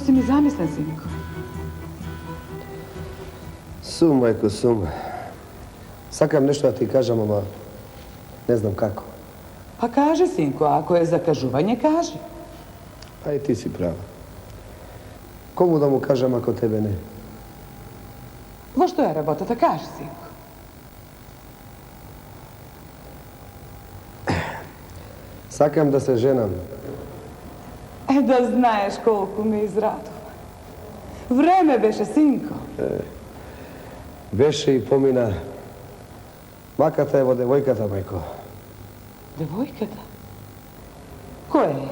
si mi zamislen, sinko? Sum, majko, sum. Sakam nešto da ti kažem, ama ne znam kako. Pa kaži, sinko, ako je zakažuvanje, kaži. A i ti si prava. Komu da mu kažem ako tebe ne? Vo što je rabotata, kaži, sinko. Sakam da se ženam. Da znaješ koliko me izradova. Vreme beše, sinko. Beše i pomina. Makata evo devojkata, majko. Devojkata? Koja je?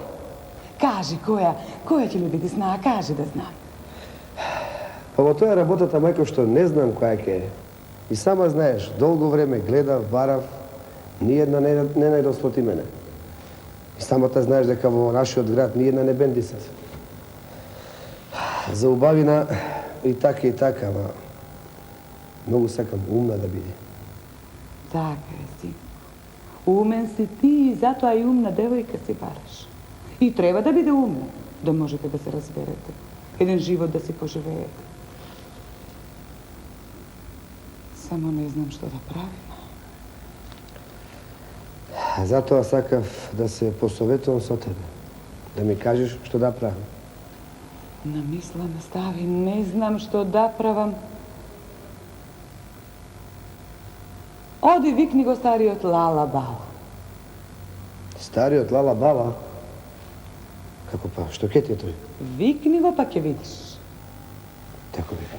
Kaži, koja će mi biti zna, kaži da znam. Pa ovo to je rabotata, majko, što ne znam koja je. I sama znaješ, dolgo vreme gledav, varav, nijedna ne najdo sloti mene. I samo ta znaš da kao naši od grad nijedna ne bendi sad. Za ubavina i taka, ma mnogo sakam umna da bidi. Tako je, sinko. Umen si ti i zato a i umna devojka si baraš. I treba da bide umna, da možete da se razberete. Jedan život da si poživete. Samo ne znam što da pravim. Zato sakav da se posovetujem sa tebe. Da mi kažeš što da pravim. Na misla me stavi, ne znam što da pravam. Odi vikni go stari od Lala Bala. Stari od Lala Bala? Kako pa, što ket je to? Vikni go pa ke vidiš. Tako vikni.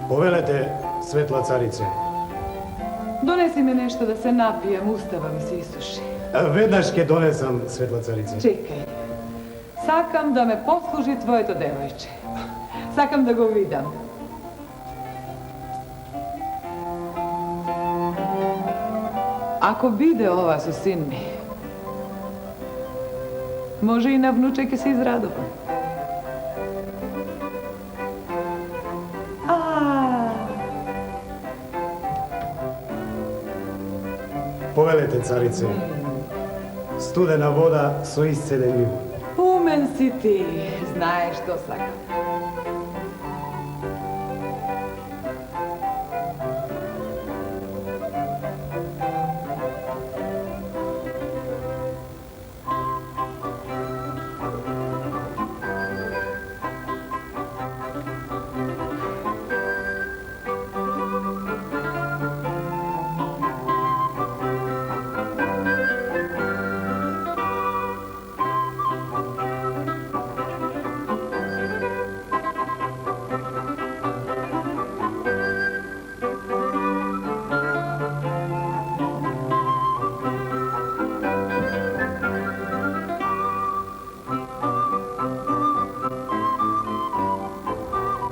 Povelete, svetla carice. Donesi mi nešto da se napijem, ustava mi se isuši. Vedaške donesam, svetla carice. Čekaj. Sakam da me posluži tvoje to devojče. Sakam da go vidam. Ako bide ova su sin mi, može i na vnučeke se izradova. Povelete, carice. Studena voda so iscelenju. Umen si ti, znaješ to sakam.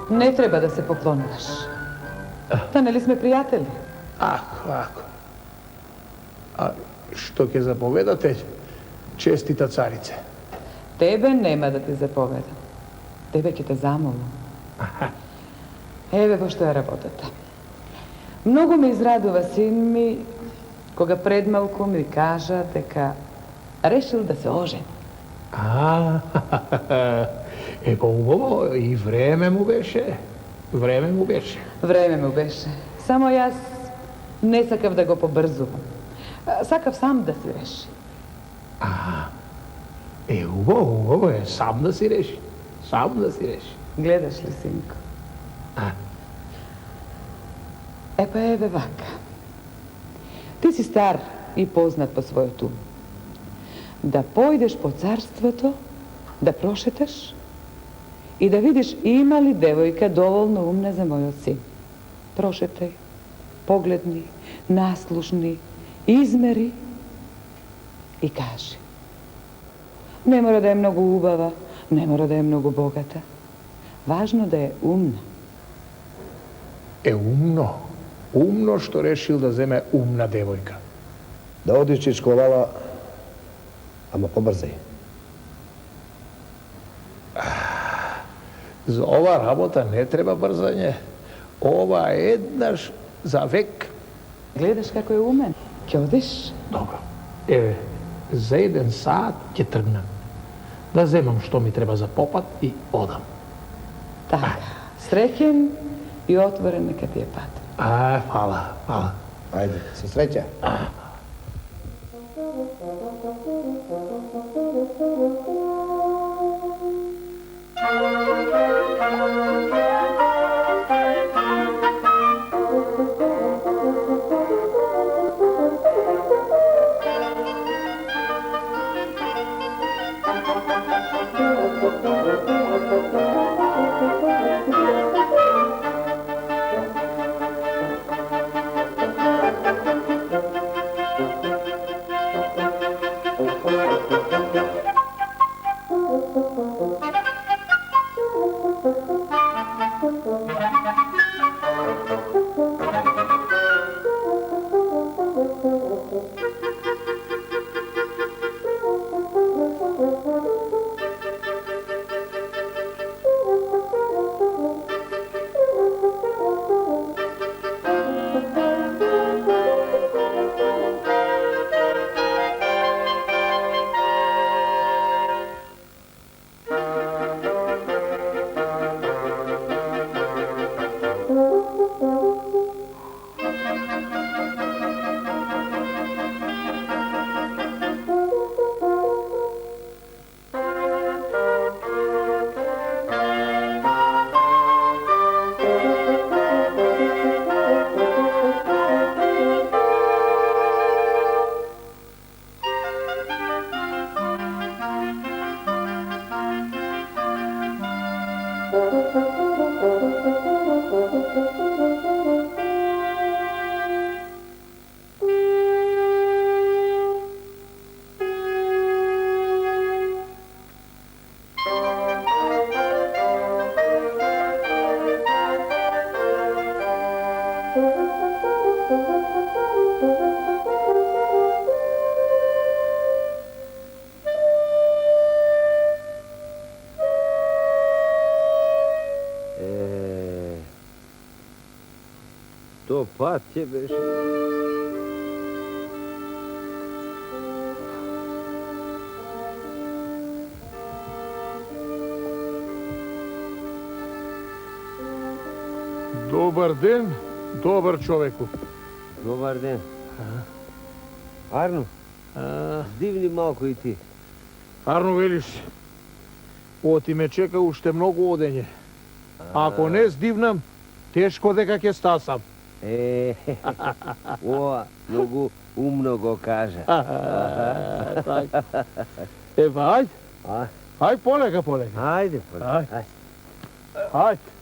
Ne treba da se poklonjaš. Da ne li sme prijatelji? Ako. A što ke zapovedatelj, čestita carice. Tebe nema da ti zapovedam. Tebe ke te zamolim. Eve, pošto je rabotata. Mnogo me izradova sin mi, koga predmalku mi kaža дека rešil da se oženi. Pa ubovo i vreme mu beše. Vreme mu beše. Samo jaz ne sakav da go pobrzuvam. Sakav sam da si reši. Ubovo je, sam da si reši. Gledaš li, sinko? Pa eve vaka. Ti si star i poznat po svojoj tumi. Da pojdeš po carstveto, da prošetaš i da vidiš ima li devojka dovoljno umna za moj sin. Prošetaj, pogledni, naslušni, izmeri i kaži. Ne mora da je mnogo ubava, ne mora da je mnogo bogata. Važno da je umna. Umno što rešil da zeme umna devojka. Da odiš čičkovala, ama pobrzej. Za ova rabota ne treba brzanje. Ova jednaš za vek. Gledaš kako je umen. Če odiš? Dobro. Evo, za 1 sat će trgnem. Da zemam što mi treba za popat i odam. Така. Srećen i otvoren neka ti je pat. Hvala, hvala. Ajde, sa sreća. To pat će beše. Dobar den, dobar čoveku. Dobar den. Arno, zdivni malko i ti. Arno, veliš, ovo ti me čeka ušte mnogo odenje. Ako ne zdivnam, teško дека ќе стасам. Ова многу умно го кажа. Ева, ајде. Ајде, полека, полека. Ајде, полека. Ајде.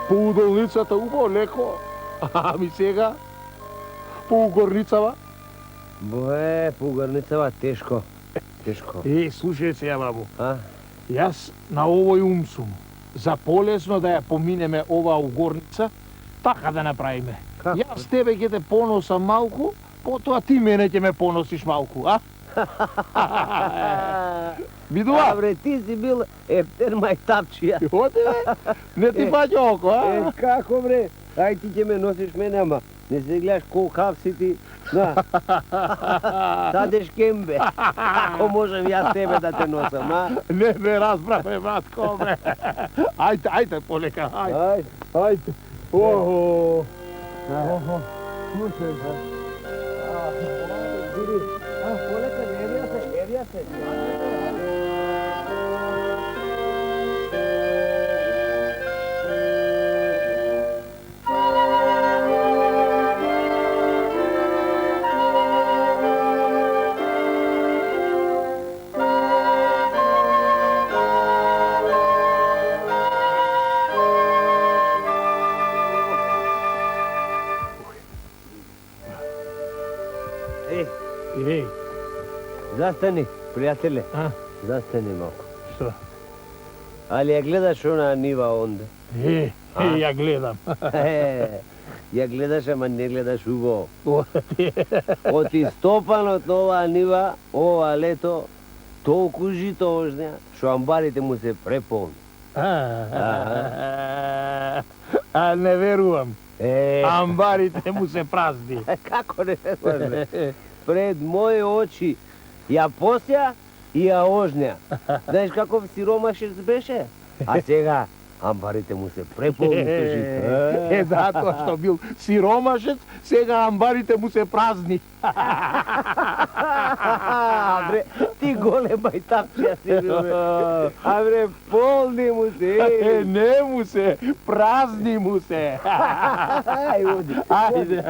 По удолницата убаво леко, ами сега по угорницава? По угорницава тешко. Тешко. Слушај се, бабу. Јас на овој ум сум. За полесно да ја поминеме оваа угорница, така да направиме. Јас тебе ќе те поносам малку, потоа ти мене ќе ме поносиш малку, а? Видува? Абре, ти си бил ефтер мајтапчија. Оде, бе, не ти паѓа око, а? Како бре? Ај ти ќе ме носиш мене, ама не се гледаш колкав си ти. Садеш кембе. Како можем јас тебе да те носам, а? Не ме разбраве, братко, бре. Ајде, ајде, полека, ајде. Ајде. Охо. Слушај, Ajde. Poleka, javlja se. Ej, Zastani, prijatelje. a, Zastani malko. što? Ali ja gledaš ona niva onda. Ja gledam. Ja gledaš, ama ne gledaš uvo. O, Od istopanot ova niva, ova leto, толку жито ožnja, što ambarite mu se prepolni. A ne verujem. E, Ambarite mu se prazni. kako ne verujem? Pred moje oči ja posja i ja ožnja. Znaš kakov siromašec beše? A сега ambarite mu se prepolni sa žito. Zato što bil siromašec, сега ambarite mu se prazni. Bre, ti golema i tapčija si bre. A bre, polni mu se. Ne mu se, prazni mu se. Aj, udi. Ajde.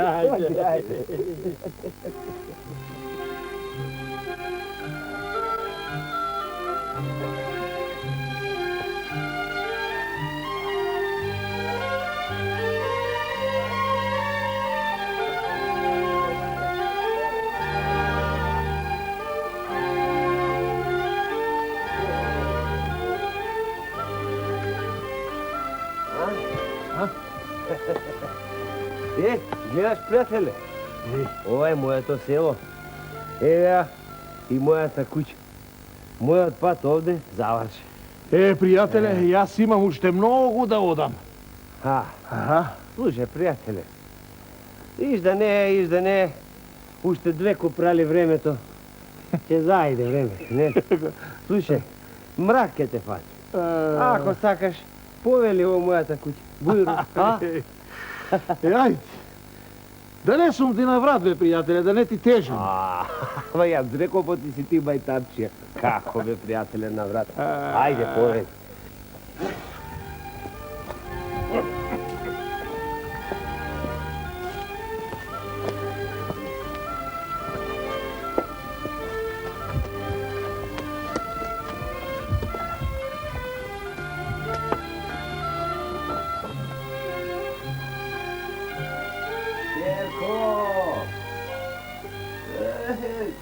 Gledaš, prijatelje? Ovo je moето село. Evo i mojata kuća. Moj otpad ovde završi. Prijatelje, jaz imam ušte mnogo da odam. Aha. Slušaj, prijatelje. Iš da ne, ušte dve koprali vremето. Će zajde vreme, ne? Slušaj, mrak će te fati. Ako sakaš, poveli ovo mojata kuća. Bujru, a? Ajde. Da ne sam ti na vrat, be, prijatelje, da ne ti težim. Ma ja bih rekao, pa ti si ti bajtapčija. Kako be, prijatelje, na vrat. Ajde, povedi.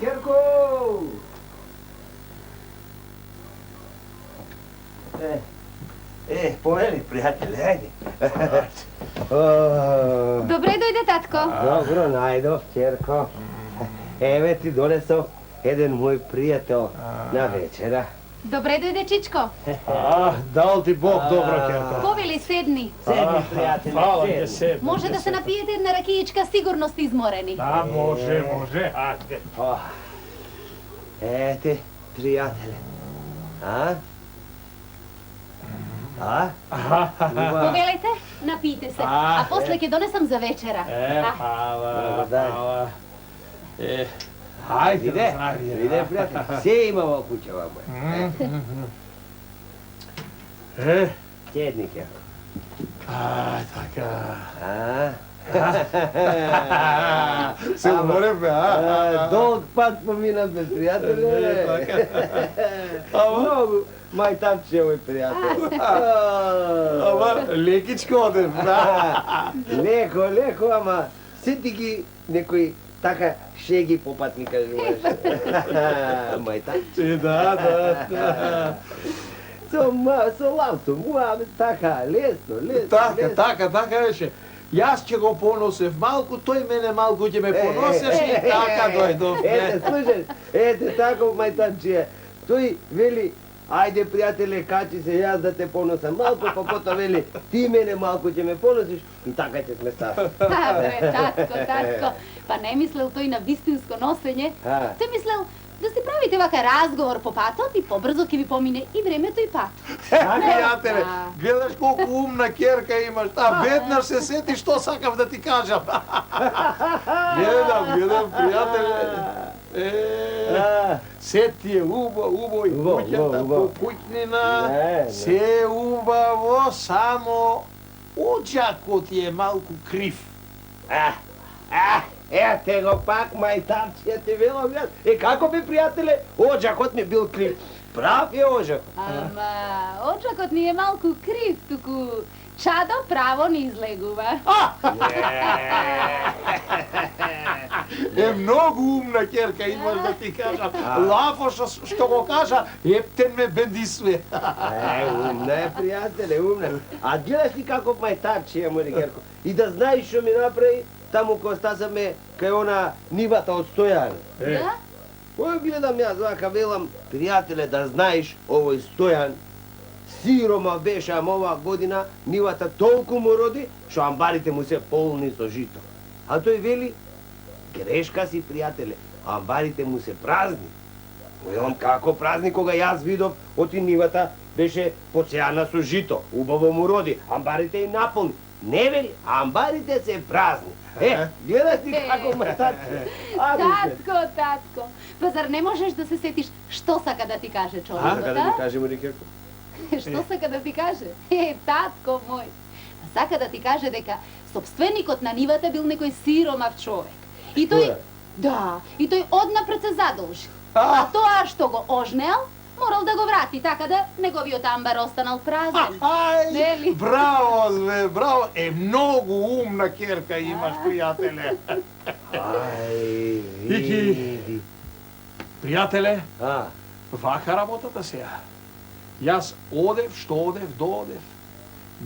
Kerko! Poveli, prijatelje, ajde. Добре дојде, татко. Dobro, najdov, Kerko. Evo ti donesao jedan moj prijatelj na večera. Добре дојде, Чичко. Дал ти Бог добро, Керко. Повели, седни. Sedni, prijatelje, Hvala ti, sedni. se. Може да се напиете една ракијичка, сигурно сте изморени. Da, može, ajde. Ete, prijatelje. A? A? Повелете, напиете се. А после ќе донесам за вечера. Hvala. Ajde, Ide, ide, prijatelje. Sve ima ova kuća vamo. Sjedni, Kerko. Така. A? Се уморе, бе, Долг пат помина без приятеле. Много майтапче овој пријател. Ама, лекичко одем, Леко, ама сети ги некои така шеги попатни кажуваш. Мајтапче. Да. Со лавто, така, лесно. Така беше. Јас ќе го поносев малку, тој мене малку ќе ме поносеш и така дојдов. Ете, слушаш, ете тако мајтапче. Тој вели, ајде пријателе, качи се јас да те поносам малку, па потоа вели, ти мене малку ќе ме поносиш и така ќе сме стали. Бре, татко. Па не мислел тој на вистинско носење. Тој мислел да си правите вака разговор по патот и побрзо ќе ви помине и времето и пат. Пријателе, гледаш колку умна керка имаш, веднаш се сети што сакав да ти кажам. Гледам, пријателе. Се ти е убаво и куќата по куќнина, се е убаво, само оджакот ти е малку крив. Те го пак, мајтарчија, ти велам јас. Како би, пријателе, оджакот ми бил крив. Прав е оджакот. Ама, оджакот ни е малку крив, туку чадо право ни излегува. Е многу умна ќерка, имаш да ти кажам. Лафо што го кажа, ептен ме бендисуе. Умна е, пријателе, умна. А гледаш ли како мајтарчија, мој ќерко? И да знаеш што ми направи, таму кој стасаме кај она нивата од Стојан. Да? Кој гледам јас, вака велам, пријателе, да знаеш, овој Стојан, сирома беше, ама оваа година нивата толку му роди, што амбарите му се полни со жито. А тој вели, грешка си, пријателе, амбарите му се празни. Велам, како празни, кога јас видов, оти нивата беше поцеана со жито, убаво му роди, амбарите и наполни. Не вели, амбарите се празни. Гледаш ти како мајтарче. Татко, па зар не можеш да се сетиш што сака да ти каже човекот, Сака да ти каже, мој ќерко? Што сака да ти каже? Татко мој. Сака да ти каже дека собственикот на нивата бил некој сиромав човек. И тој... Да, и тој однапред се задолжил. А тоа што го ожнел, морал да го врати, така да неговиот амбар останал празен. Нели? Браво, зве, браво. Многу умна ќерка имаш, пријателе. Ики, пријателе, вака работата сега. Јас одев, што одев, доодев.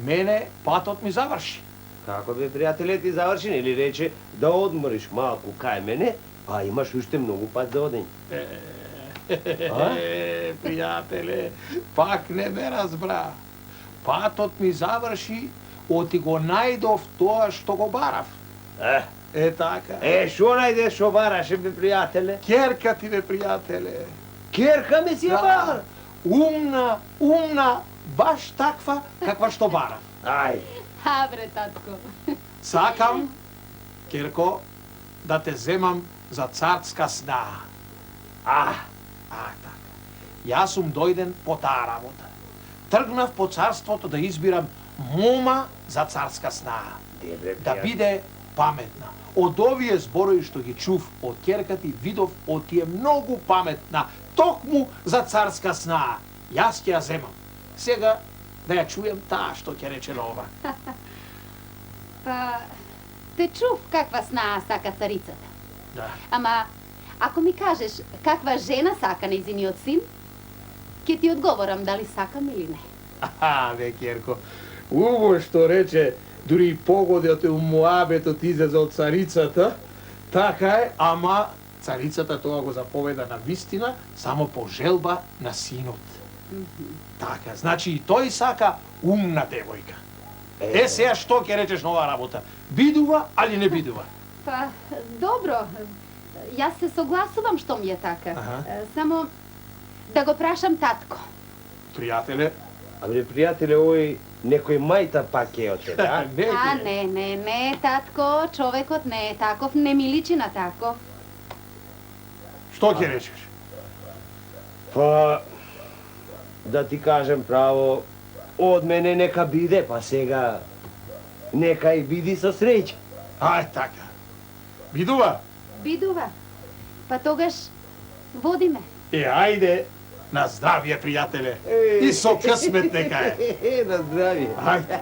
Мене патот ми заврши. Како бе, пријателе, ти заврши, или рече да одмориш малку кај мене, а имаш уште многу пат за одење. Пријателе, пак не ме разбра. Патот ми заврши, оти го најдов тоа што го барав. Така. Шо најде шо бараше, бе, пријателе? Ќерка ти, бе, пријателе. Ќерка ми си ја бар? Умна, баш таква каква што барав. Бре, татко. Сакам, ќерко, да те земам за царска снага. Така. Јас сум дојден по таа работа. Тргнав по царството да избирам мома за царска снага. Да биде паметна. Од овие зборови што ги чув од ќерка ти, видов оти е многу паметна, токму за царска снага. Јас ќе ја земам. Сега да ја чуjem таа што ќе рече на ова. Па, те чув каква снага сака царицата. Да. Ама, ако ми кажеш каква жена сака нејзиниот син, ќе ти одговорам дали сакам или не. Бе, ќерко, уво што рече, дури и погодите у муабетот излезе од царицата, така е, ама царицата тоа го заповеда на вистина, само по желба на синот. Така, значи и тој сака умна девојка. Сега што ќе речеш на оваа работа? Бидува, али не бидува? Па, добро. Јас се согласувам што ми е така. Само да го прашам татко. Пријателе? Абе, пријателе, овој некој мајта пак е од тебе, а? Не, татко, човекот не е таков, не ми личи на таков. Што ќе речеш? Па, да ти кажем право, од мене нека биде, па сега нека и биди со среќа. Така. Бидува? Бидува. Па тогаш води ме. Ајде, на здравје, пријателе. И со късмет нека е. На здравје. Ајде.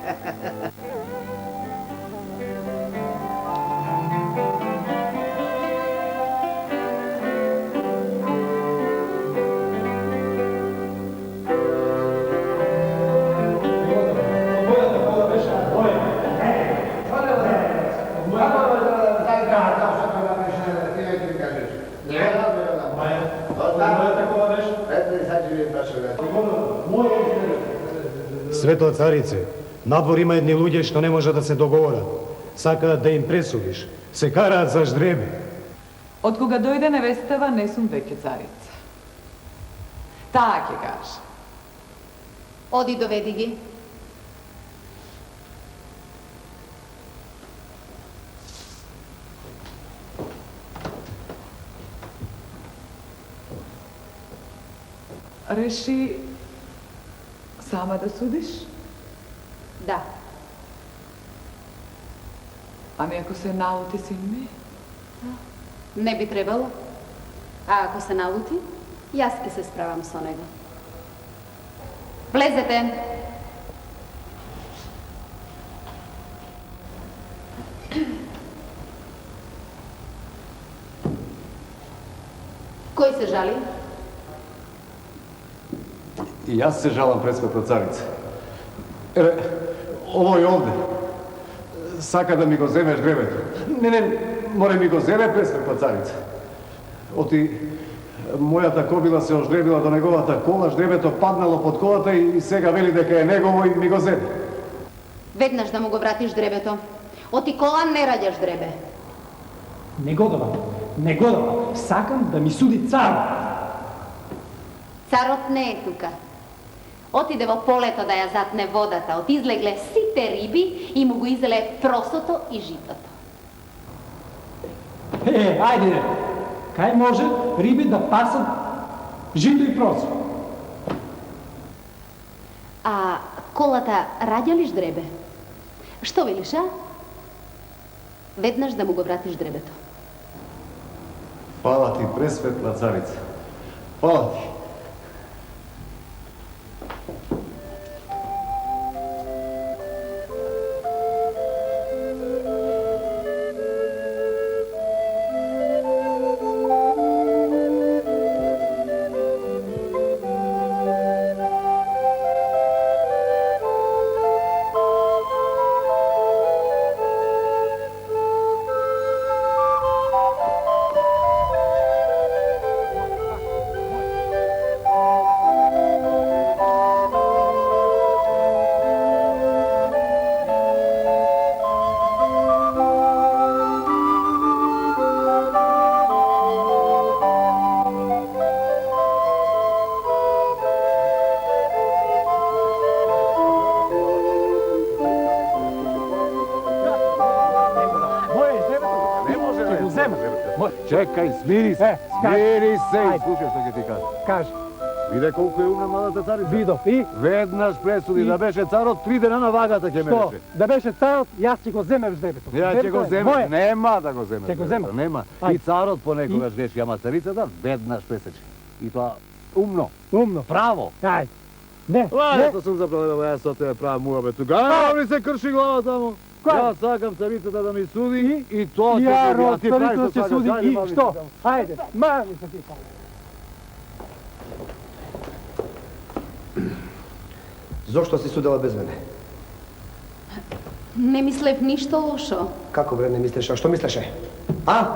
Светла царице, надвор има едни луѓе што не можат да се договорат. Сакаат да им пресудиш. Се караат за ждреби. Од кога дојде невестава, не сум веќе царица. Таа ќе каже. Оди доведи ги. Reši sama da sudiš? Da. Ами ако се налути sin me? Ne bi trebalo. A ako se naluti, jaski se spravam s onego. Vlezete. Koji se žali? I ja se žalam, presvetla carice. Ovo je ovde. Saka da mi go zemeš dreveto. Ne, more mi go zeme, presvetla carice. Oti, moјата кобила се ождребила до неговата кола, ждребето паднало под колата и сега вели дека е негово и ми го земе. Веднаш да му го вратиш дребето. Оти кола не раѓаш дребе. Не годова. Сакам да ми суди царот. Царот не е тука. Отиде во полето да ја затне водата. Отизлегле сите риби и му го изеле просото и житото. Ајде, кај може риби да пасат жито и просо? А колата раѓа ли ждребе? Што велиш, а? Веднаш да му го вратиш дребето. Фала ти, пресветла царица. Фала ти. Чекај, смири се. Смири се и Ајде. слушај што ќе ти кажам. Кажи. Виде колку е умна младата царица. Видов. И? Веднаш пресуди И? да беше царот 3 дена на вагата ќе ме Што? рече. Да беше царот, јас ќе го земев ждребето. Ја ќе го земе. Моје. Нема да го земе. Ќе го земе. Нема. Ајде. И царот понекогаш греши, ама царицата веднаш пресече. И тоа умно. Умно. Право. Ајде. Не. Ладно сум заправил јас со тебе правам муабет. Тука ми се крши глава тамо. Кој? Јас сакам царицата да ми суди и тоа Ја, ќе род, ти правиш царицата што ќе суди. сакаш. И Ајде, што? баби, Ајде. Мами се ти кажа. Зошто си судела без мене? Не мислев ништо лошо. Како бре не мислеше? А што мислеше? А?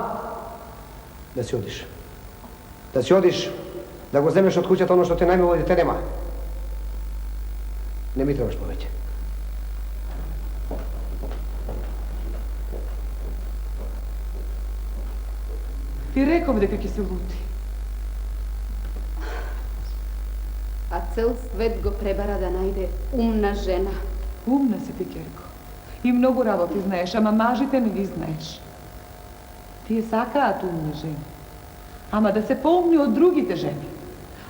Да си одиш. Да си одиш, да го земеш од куќата оно што те најмило дете нема. Не ми требаш повеќе. Ти реков дека ќе се лути. А цел свет го пребара да најде умна жена. Умна си ти, Керко. И многу работи знаеш, ама мажите не ги знаеш. Тие сакаат умни жени. Ама да се поумни од другите жени,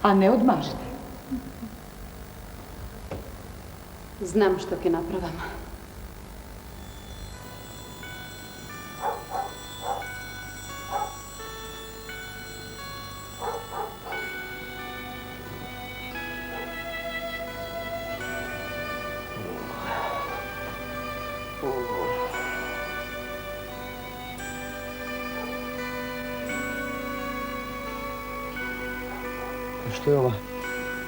а не од мажите. Знам што ќе направам. Што е ова?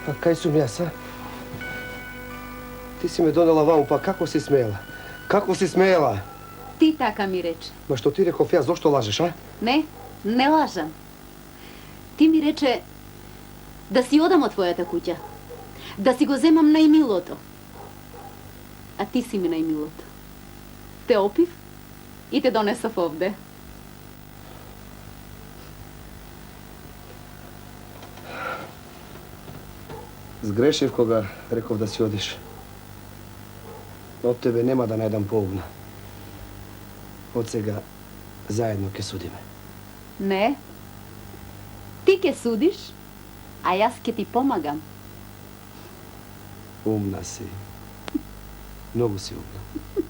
Па кај сум јас, а? Ти си ме донела ваму, па како си смеела? Како си смеела? Ти така ми рече. Ма што ти реков јас, зошто лажеш, а? Не, не лажам. Ти ми рече да си одам од твојата куќа. Да си го земам најмилото. А ти си ми најмилото. Те опив и те донесов овде. Сгрешив кога реков да си одиш. Од тебе нема да најдам поумна. Од сега заедно ќе судиме. Не. Ти ке судиш, А јас ќе ти помагам. Умна си. Многу си умна.